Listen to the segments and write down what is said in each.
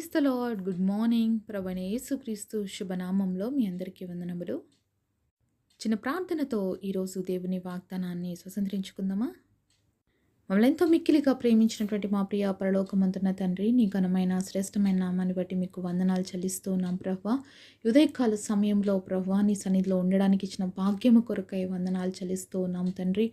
Praise the lord. Good morning. ప్రభువైన యేసుక్రీస్తు శుభనామంలో మీ అందరికీ వందనములు. చిన్న ప్రార్థనతో ఈరోజు దేవుని వాగ్దానాన్ని స్వతంత్రించుకుందామా? మమ్మల్ని ఎంతో మిక్కిలిగా ప్రేమించినటువంటి మా ప్రియ పరలోకమందున్న తండ్రి, నీ ఘనమైన శ్రేష్టమైన నామాన్ని బట్టి మీకు వందనాలు చెల్లిస్తూ ఉన్నాం ప్రభువా. ఉదయకాల సమయంలో ప్రభువా నీ సన్నిధిలో ఉండడానికి ఇచ్చిన భాగ్యము కొరకై వందనాలు చెల్లిస్తూ ఉన్నాం తండ్రి.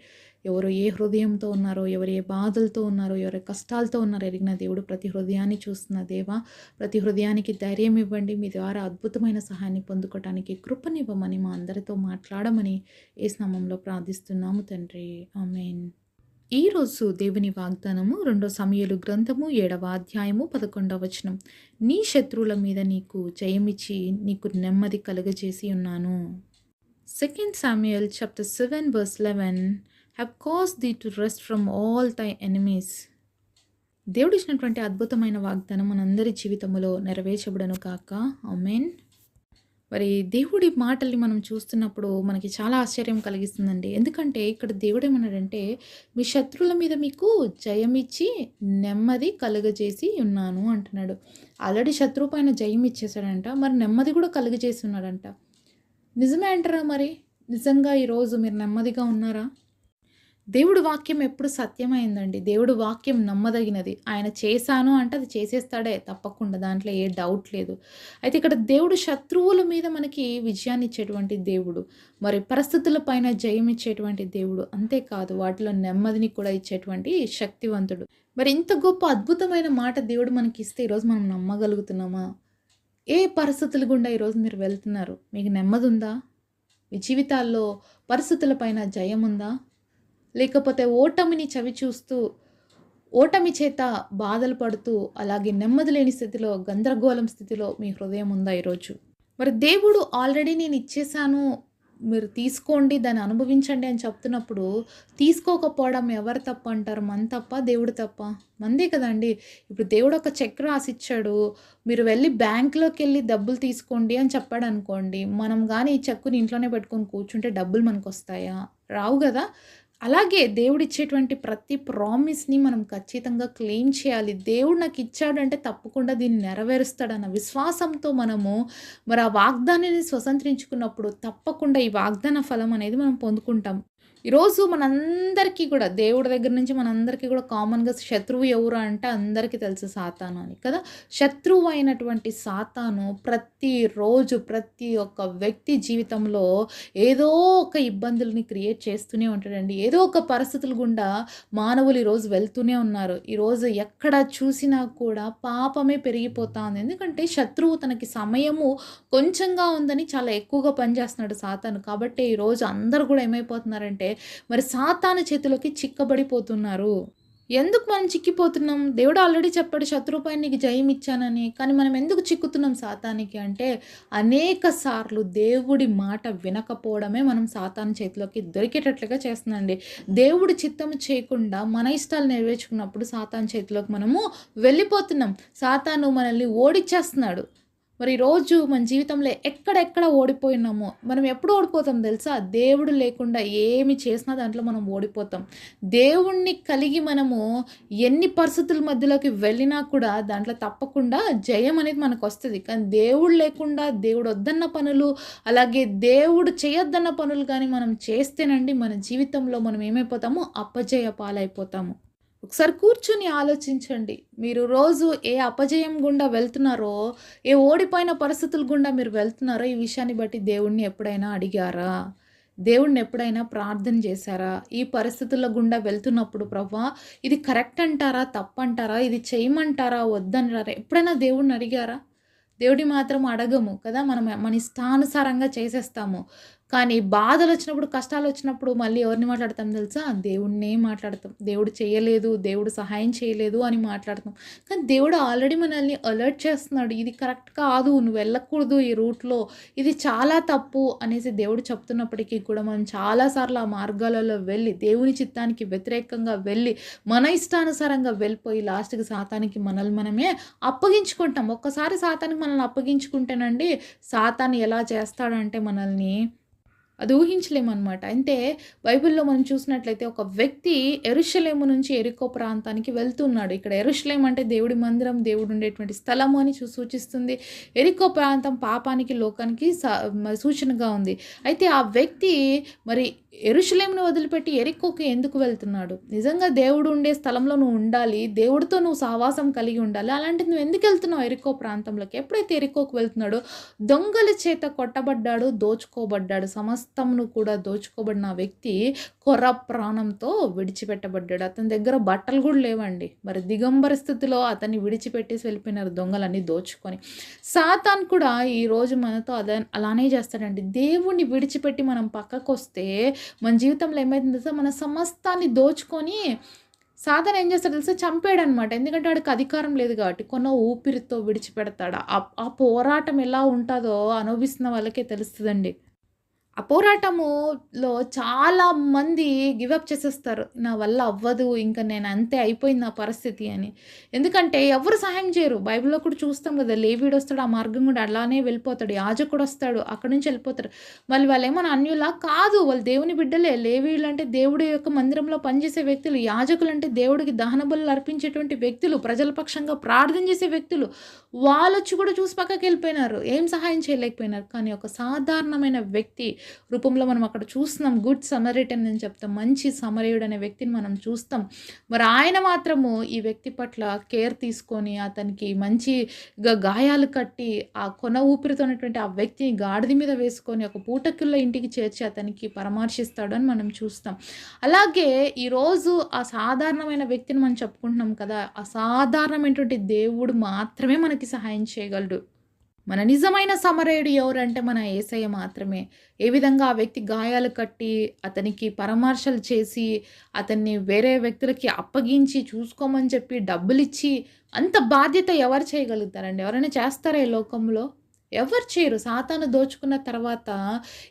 ఎవరు ఏ హృదయంతో ఉన్నారో, ఎవరు ఏ బాధలతో ఉన్నారో, ఎవరి కష్టాలతో ఉన్నారో ఎరిగిన దేవుడు ప్రతి హృదయాన్ని చూస్తున్న దేవా, ప్రతి హృదయానికి ధైర్యం ఇవ్వండి. మీ ద్వారా అద్భుతమైన సహాయాన్ని పొందుకోవటానికి కృపనివ్వమని మా అందరితో మాట్లాడమని యేసు నామములో ప్రార్థిస్తున్నాము తండ్రి. ఆమేన్. ఈరోజు దేవుని వాగ్దానము 2 సమూయేలు గ్రంథము 7వ అధ్యాయము 11వ వచనం. నీ శత్రువుల మీద నీకు జయమిచ్చి నీకు నెమ్మది కలుగజేసి ఉన్నాను. 2 Samuel chapter 7 verse 11 have caused thee to rest from all thy enemies. దేవుడు ఇచ్చినటువంటి అద్భుతమైన వాగ్దానం మనందరి జీవితంలో నెరవేర్చబడను కాక. ఆమేన్. మరి దేవుడి మాటల్ని మనం చూస్తున్నప్పుడు మనకి చాలా ఆశ్చర్యం కలిగిస్తుందండి. ఎందుకంటే ఇక్కడ దేవుడు ఏమన్నాడంటే, మీ శత్రువుల మీద మీకు జయమిచ్చి నెమ్మది కలుగజేసి ఉన్నాను అంటున్నాడు. ఆల్రెడీ శత్రువు పైన జయం ఇచ్చేసాడంట, మరి నెమ్మది కూడా కలుగజేసి ఉన్నాడంట. నిజమే అంటారా? మరి నిజంగా ఈరోజు మీరు నెమ్మదిగా ఉన్నారా? దేవుడు వాక్యం ఎప్పుడు సత్యమైందండి. దేవుడు వాక్యం నమ్మదగినది. ఆయన చేశాను అంటే అది చేసేస్తాడే తప్పకుండా, దాంట్లో ఏ డౌట్ లేదు. అయితే ఇక్కడ దేవుడు శత్రువుల మీద మనకి విజయాన్ని ఇచ్చేటువంటి దేవుడు, మరి పరిస్థితుల పైన జయం ఇచ్చేటువంటి దేవుడు, అంతేకాదు వాటిలో నెమ్మదిని కూడా ఇచ్చేటువంటి శక్తివంతుడు. మరి ఇంత గొప్ప అద్భుతమైన మాట దేవుడు మనకి ఇస్తే ఈరోజు మనం నమ్మగలుగుతున్నామా? ఏ పరిస్థితుల గుండా ఈరోజు మీరు వెళ్తున్నారు? మీకు నెమ్మది ఉందా? మీ జీవితాల్లో పరిస్థితుల పైన జయం ఉందా? లేకపోతే ఓటమిని చవిచూస్తూ, ఓటమి చేత బాధలు పడుతూ, అలాగే నెమ్మది లేని స్థితిలో, గందరగోళం స్థితిలో మీ హృదయం ఉందా ఈరోజు? మరి దేవుడు ఆల్రెడీ నేను ఇచ్చేసాను, మీరు తీసుకోండి, దాన్ని అనుభవించండి అని చెప్తున్నప్పుడు తీసుకోకపోవడం ఎవరు తప్ప అంటారు? మన తప్ప, దేవుడు తప్ప? మందే కదండి. ఇప్పుడు దేవుడు ఒక చెక్ రాసిచ్చాడు, మీరు వెళ్ళి బ్యాంకులోకి వెళ్ళి డబ్బులు తీసుకోండి అని చెప్పాడు అనుకోండి, మనం కానీ ఈ చెక్కుని ఇంట్లోనే పెట్టుకొని కూర్చుంటే డబ్బులు మనకు వస్తాయా? రావు కదా. అలాగే దేవుడిచ్చేటువంటి ప్రతి ప్రామిస్ని మనం ఖచ్చితంగా క్లెయిమ్ చేయాలి. దేవుడు నాకు ఇచ్చాడంటే తప్పకుండా దీన్ని నెరవేరుస్తాడన్న విశ్వాసంతో మనము మరి ఆ వాగ్దానాన్ని స్వతంత్రించుకున్నప్పుడు తప్పకుండా ఈ వాగ్దాన ఫలం అనేది మనం పొందుకుంటాం. ఈరోజు మనందరికీ కూడా దేవుడి దగ్గర నుంచి మనందరికీ కూడా కామన్గా శత్రువు ఎవరు అంటే అందరికీ తెలుసు, సాతాను అని కదా. శత్రువు అయినటువంటి సాతాను ప్రతిరోజు ప్రతి ఒక్క వ్యక్తి జీవితంలో ఏదో ఒక ఇబ్బందుల్ని క్రియేట్ చేస్తూనే ఉంటాడండి. ఏదో ఒక పరిస్థితుల గుండా మానవులు ఈరోజు వెళ్తూనే ఉన్నారు. ఈరోజు ఎక్కడ చూసినా కూడా పాపమే పెరిగిపోతా ఉంది. ఎందుకంటే శత్రువు తనకి సమయము కొంచెంగా ఉందని చాలా ఎక్కువగా పనిచేస్తున్నాడు సాతాను. కాబట్టి ఈరోజు అందరూ కూడా ఏమైపోతున్నారంటే మరి సాతాను చేతిలోకి చిక్కబడిపోతున్నారు. ఎందుకు మనం చిక్కిపోతున్నాం? దేవుడు ఆల్రెడీ చెప్పాడు శత్రువుపై నీకు జయం ఇచ్చానని. కానీ మనం ఎందుకు చిక్కుతున్నాం సాతానికి అంటే, అనేక సార్లు దేవుడి మాట వినకపోవడమే మనం సాతాను చేతిలోకి దొరికేటట్లుగా చేస్తుందండి. దేవుడి చిత్తం చేయకుండా మన ఇష్టాలు నెరవేర్చుకున్నప్పుడు సాతాను చేతిలోకి మనము వెళ్ళిపోతున్నాం. సాతాను మనల్ని ఓడిచ్చేస్తున్నాడు. మరి ఈరోజు మన జీవితంలో ఎక్కడెక్కడ ఓడిపోయినామో, మనం ఎప్పుడు ఓడిపోతాం తెలుసా? దేవుడు లేకుండా ఏమి చేసినా దాంట్లో మనం ఓడిపోతాం. దేవుణ్ణి కలిగి మనము ఎన్ని పరిస్థితుల మధ్యలోకి వెళ్ళినా కూడా దాంట్లో తప్పకుండా జయం అనేది మనకు వస్తుంది. కానీ దేవుడు లేకుండా, దేవుడు వద్దన్న పనులు, అలాగే దేవుడు చేయొద్దన్న పనులు కానీ మనం చేస్తేనండి మన జీవితంలో మనం ఏమైపోతామో అపజయ పాలైపోతాము. ఒకసారి కూర్చుని ఆలోచించండి. మీరు రోజు ఏ అపజయం గుండా వెళ్తున్నారో, ఏ ఓడిపోయిన పరిస్థితుల గుండా మీరు వెళ్తున్నారో, ఈ విషయాన్ని బట్టి దేవుణ్ణి ఎప్పుడైనా అడిగారా? దేవుణ్ణి ఎప్పుడైనా ప్రార్థన చేశారా? ఈ పరిస్థితుల గుండా వెళ్తున్నప్పుడు ప్రభువా ఇది కరెక్ట్ అంటారా? తప్పంటారా? ఇది చేయమంటారా? వద్దంటారా? ఎప్పుడైనా దేవుణ్ణి అడిగారా? దేవుడిని మాత్రం అడగము కదా. మనం మన ఇష్టానుసారంగా చేసేస్తాము. కానీ బాధలు వచ్చినప్పుడు, కష్టాలు వచ్చినప్పుడు మళ్ళీ ఎవరిని మాట్లాడతాం తెలుసా? దేవుడినే మాట్లాడతాం. దేవుడు చేయలేదు, దేవుడు సహాయం చేయలేదు అని మాట్లాడతాం. కానీ దేవుడు ఆల్రెడీ మనల్ని అలర్ట్ చేస్తున్నాడు. ఇది కరెక్ట్ కాదు, నువ్వు వెళ్ళకూడదు ఈ రూట్లో, ఇది చాలా తప్పు అనేసి దేవుడు చెప్తున్నప్పటికీ కూడా మనం చాలాసార్లు ఆ మార్గాలలో వెళ్ళి, దేవుని చిత్తానికి వ్యతిరేకంగా వెళ్ళి, మన ఇష్టానుసారంగా వెళ్ళిపోయి లాస్ట్కి సాతానికి మనల్ని మనమే అప్పగించుకుంటాం. ఒక్కసారి సాతానికి మనల్ని అప్పగించుకుంటేనండి, సాతాను ఎలా చేస్తాడంటే మనల్ని అది ఊహించలేమనమాట. అంటే బైబిల్‌లో మనం చూసినట్లయితే ఒక వ్యక్తి యెరూషలేము నుంచి యెరికో ప్రాంతానికి వెళ్తున్నాడు. ఇక్కడ యెరూషలేం అంటే దేవుడి మందిరం, దేవుడు ఉండేటువంటి స్థలము అని సూచిస్తుంది. యెరికో ప్రాంతం పాపానికి, లోకానికి సూచనగా ఉంది. అయితే ఆ వ్యక్తి మరి యెరూషలేమును వదిలిపెట్టి యెరికోకి ఎందుకు వెళ్తున్నాడు? నిజంగా దేవుడు ఉండే స్థలంలో నువ్వు ఉండాలి. దేవుడితో నువ్వు సహవాసం కలిగి ఉండాలి. అలాంటిది నువ్వు ఎందుకు వెళ్తున్నావు యెరికో ప్రాంతంలోకి? ఎప్పుడైతే యెరికోకి వెళ్తున్నాడో దొంగల చేత కొట్టబడ్డాడు, దోచుకోబడ్డాడు. సమస్తమును కూడా దోచుకోబడిన వ్యక్తి కొర ప్రాణంతో విడిచిపెట్టబడ్డాడు. అతని దగ్గర బట్టలు కూడా లేవండి. మరి దిగంబర స్థితిలో అతన్ని విడిచిపెట్టేసి వెళ్ళిపోయినారు దొంగలన్నీ దోచుకొని. సాతాన్ కూడా ఈరోజు మనతో అలానే చేస్తాడండి. దేవుణ్ణి విడిచిపెట్టి మనం పక్కకొస్తే మన జీవితంలో ఏమైతుందో తెలుసా? మన సమస్తాన్ని దోచుకొని సాతాను ఏం చేస్తాడో తెలుసా? చంపాడనమాట. ఎందుకంటే వాడికి అధికారం లేదు కాబట్టి. కొన్న ఊపిరితో విడిచిపెడతాడు. ఆ పోరాటం ఎలా ఉంటదో అనుభవిస్తున్న వాళ్ళకే తెలుస్తదండి. ఆ పోరాటములో చాలామంది గివప్ చేసేస్తారు. నా వల్ల అవ్వదు. ఇంక నేను అంతే అయిపోయింది నా పరిస్థితి అని. ఎందుకంటే ఎవరు సహాయం చేయరు. బైబిల్‌లో కూడా చూస్తాం కదా! లేవీయుడొస్తాడు. ఆ మార్గం గుండా అలానే వెళ్ళిపోతాడు. యాజకుడొస్తాడు. అక్కడి నుంచి వెళ్ళిపోతారు. మళ్ళీ వాళ్ళేమన్నా అన్యులా? కాదు. వాళ్ళు దేవుని బిడ్డలే. లేవీయులంటే దేవుడి యొక్క మందిరంలో పనిచేసే వ్యక్తులు. యాజకులంటే దేవుడికి దహన బలులు అర్పించేటువంటి వ్యక్తులు. ప్రజల పక్షంగా ప్రార్థన చేసే వ్యక్తులు. వాళ్ళొచ్చి కూడా చూసి పక్కకెళ్ళిపోయినారు. ఏం సహాయం చేయలేకపోయినారు. కానీ ఒక సాధారణమైన వ్యక్తి రూపంలో మనం అక్కడ చూస్తున్నాం. గుడ్ సమరిటన్ అని చెప్తాం. మంచి సమరయుడు అనే వ్యక్తిని మనం చూస్తాం. మరి ఆయన మాత్రము ఈ వ్యక్తి పట్ల కేర్ తీసుకొని అతనికి మంచిగా గాయాలు కట్టి ఆ కొన ఊపిరితో ఉన్నటువంటి ఆ వ్యక్తిని గాడిద మీద వేసుకొని ఒక పూటకిల్లో ఇంటికి చేర్చి అతనికి పరామర్శిస్తాడు అని మనం చూస్తాం. అలాగే ఈరోజు ఆ సాధారణమైన వ్యక్తిని మనం చెప్పుకుంటున్నాం కదా! అసాధారణమైనటువంటి దేవుడు మాత్రమే మనకి సహాయం చేయగలడు. మన నిజమైన సమరయుడు ఎవరంటే మన యేసయ్య మాత్రమే. ఏ విధంగా ఆ వ్యక్తి గాయాలు కట్టి, అతనికి పరామర్శలు చేసి, అతన్ని వేరే వ్యక్తులకి అప్పగించి, చూసుకోమని చెప్పి, డబ్బులిచ్చి, అంత బాధ్యత ఎవరు చేయగలుగుతారండి? ఎవరైనా చేస్తారా ఈ లోకంలో? ఎవరు చేయరు. సాతాను దోచుకున్న తర్వాత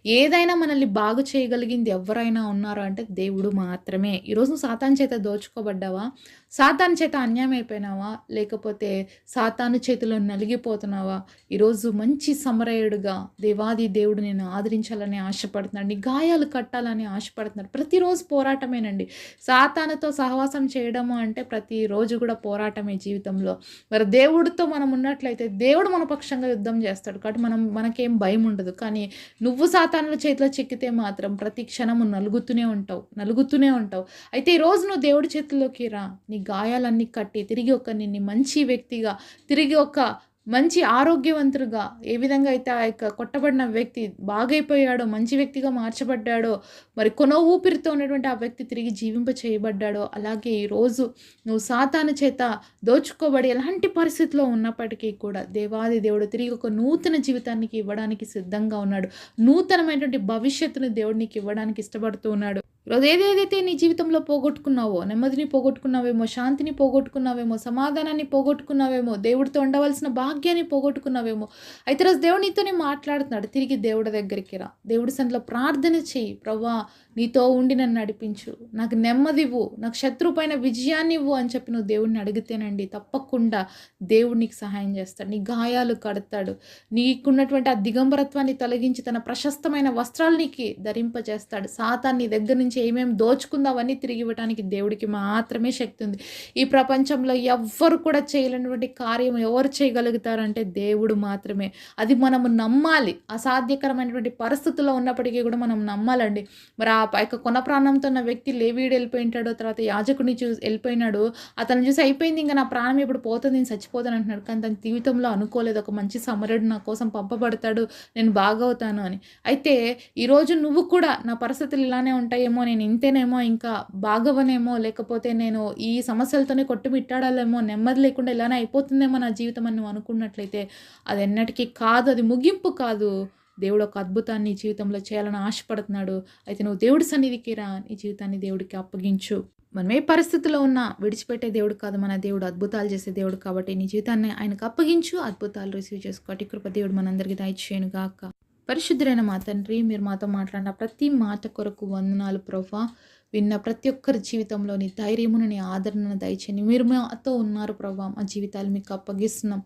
ఏదైనా మనల్ని బాగు చేయగలిగింది ఎవరైనా ఉన్నారు అంటే దేవుడు మాత్రమే. ఈరోజు నువ్వు సాతాను చేత దోచుకోబడ్డావా? సాతాను చేత అన్యాయం అయిపోయినావా? లేకపోతే సాతాను చేతిలో నలిగిపోతున్నావా? ఈరోజు మంచి సమరయుడుగా దేవాది దేవుడు నిన్ను ఆదరించాలని ఆశపడుతున్నాడు. నీ గాయాలు కట్టాలని ఆశపడుతున్నాడు. ప్రతిరోజు పోరాటమేనండి. సాతానుతో సహవాసం చేయడము అంటే ప్రతిరోజు కూడా పోరాటమే జీవితంలో. మరి దేవుడితో మనం ఉన్నట్లయితే దేవుడు మన పక్షంగా యుద్ధం చేస్తాడు. కాబట్టి మనకేం భయం ఉండదు. కానీ నువ్వు సాతానుల చేతిలో చిక్కితే మాత్రం ప్రతి క్షణము నలుగుతూనే ఉంటావు. అయితే ఈరోజు నువ్వు దేవుడి చేతిలోకి రా. నీ గాయాలన్నీ కట్టి తిరిగి నిన్ను మంచి వ్యక్తిగా, తిరిగి మంచి ఆరోగ్యవంతుడుగా, ఏ విధంగా అయితే ఆ యొక్క కొట్టబడిన వ్యక్తి బాగైపోయాడో, మంచి వ్యక్తిగా మార్చబడ్డాడో, మరి కొన ఊపిరితో ఉన్నటువంటి ఆ వ్యక్తి తిరిగి జీవింప చేయబడ్డాడో, అలాగే ఈరోజు నువ్వు సాతాను చేత దోచుకోబడి ఎలాంటి పరిస్థితిలో ఉన్నప్పటికీ కూడా దేవాది దేవుడు తిరిగి ఒక నూతన జీవితానికి ఇవ్వడానికి సిద్ధంగా ఉన్నాడు. నూతనమైనటువంటి భవిష్యత్తును దేవుడు నీకు ఇవ్వడానికి ఇష్టపడుతూ ఉన్నాడు. ఈరోజు ఏదేదైతే నీ జీవితంలో పోగొట్టుకున్నావో, నెమ్మదిని పోగొట్టుకున్నావేమో, శాంతిని పోగొట్టుకున్నావేమో, సమాధానాన్ని పోగొట్టుకున్నావేమో, దేవుడితో ఉండవలసిన భాగ్యాన్ని పోగొట్టుకున్నావేమో, అయితే రోజు దేవుడు నీతోనే మాట్లాడుతున్నాడు. తిరిగి దేవుడి దగ్గరికి రా. దేవుడి సన్నిధిలో ప్రార్థన చెయ్యి. ప్రభువా, నీతో ఉండి నన్ను నడిపించు, నాకు నెమ్మదివ్వు, నాకు శత్రువు పైన విజయాన్ని ఇవ్వు అని చెప్పి నువ్వు దేవుడిని అడిగితేనండి తప్పకుండా దేవుడు నీకు సహాయం చేస్తాడు. నీ గాయాలు కడతాడు. నీకున్నటువంటి ఆ దిగంబరత్వాన్ని తొలగించి తన ప్రశస్తమైన వస్త్రాలు నీకు ధరింపజేస్తాడు. సాతాను నీ దగ్గర నుంచి ఏమేమి దోచుకుందో అవన్నీ తిరిగి ఇవ్వడానికి దేవుడికి మాత్రమే శక్తి ఉంది. ఈ ప్రపంచంలో ఎవ్వరు కూడా చేయలేనటువంటి కార్యం ఎవరు చేయగలుగుతారంటే దేవుడు మాత్రమే. అది మనము నమ్మాలి. అసాధ్యకరమైనటువంటి పరిస్థితుల్లో ఉన్నప్పటికీ కూడా మనం నమ్మాలండి. మరి ఆ యొక్క కొన ప్రాణంతో ఉన్న వ్యక్తి లేవీయుడు వెళ్ళిపోయింటాడు, తర్వాత యాజకుడిని వెళ్ళిపోయినాడు. అతను చూసి అయిపోయింది, ఇంకా నా ప్రాణం ఇప్పుడు పోతుంది, నేను చచ్చిపోతాను అంటున్నాడు. కానీ తన జీవితంలో అనుకోలేదు ఒక మంచి సమరుడు నా కోసం పంపబడతాడు, నేను బాగవుతాను అని. అయితే ఈరోజు నువ్వు కూడా నా పరిస్థితులు ఇలానే ఉంటాయేమో, నేను ఇంతేనేమో, ఇంకా బాగవనేమో, లేకపోతే నేను ఈ సమస్యలతోనే కొట్టుమిట్టాడాలేమో, నెమ్మది లేకుండా ఇలానే అయిపోతుందేమో నా జీవితం అని నువ్వు అనుకున్నట్లయితే అది ఎన్నటికీ కాదు. అది ముగింపు కాదు. దేవుడు ఒక అద్భుతాన్ని జీవితంలో చేయాలని ఆశపడుతున్నాడు. అయితే నువ్వు దేవుడి సన్నిధికి రా. నీ జీవితాన్ని దేవుడికి అప్పగించు. మనం ఏ పరిస్థితిలో ఉన్నా విడిచిపెట్టే దేవుడు కాదు మన దేవుడు, అద్భుతాలు చేసే దేవుడు. కాబట్టి నీ జీవితాన్ని ఆయనకు అప్పగించు. అద్భుతాలు రిసీవ్ చేసుకోటి కృప దేవుడు మనందరికీ దయచేయను గాక. పరిశుద్ధులైన మా తండ్రి, మీరు మాతో మాట్లాడిన ప్రతి మాట కొరకు వందనాలు ప్రభువా. విన్న ప్రతి ఒక్కరి జీవితంలో నీ ధైర్యమును, నీ ఆదరణను దయచేయండి. మీరు మాతో ఉన్నారు ప్రభువా. మా జీవితాలు మీకు అప్పగిస్తున్నాం.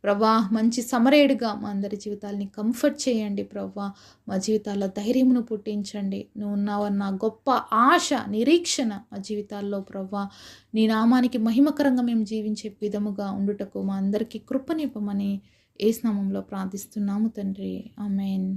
ప్రభా మంచి సమరేడుగా మా అందరి జీవితాల్ని కంఫర్ట్ చేయండి ప్రభా. మా జీవితాల్లో ధైర్యమును పుట్టించండి. నువ్వు ఉన్నావన్న గొప్ప ఆశ, నిరీక్షణ మా జీవితాల్లో ప్రభా. నీ నామానికి మహిమకరంగా మేము జీవించే విధముగా ఉండుటకు మా అందరికీ కృపనివ్వమని యేసు నామములో ప్రార్థిస్తున్నాము తండ్రి. ఆమేన్.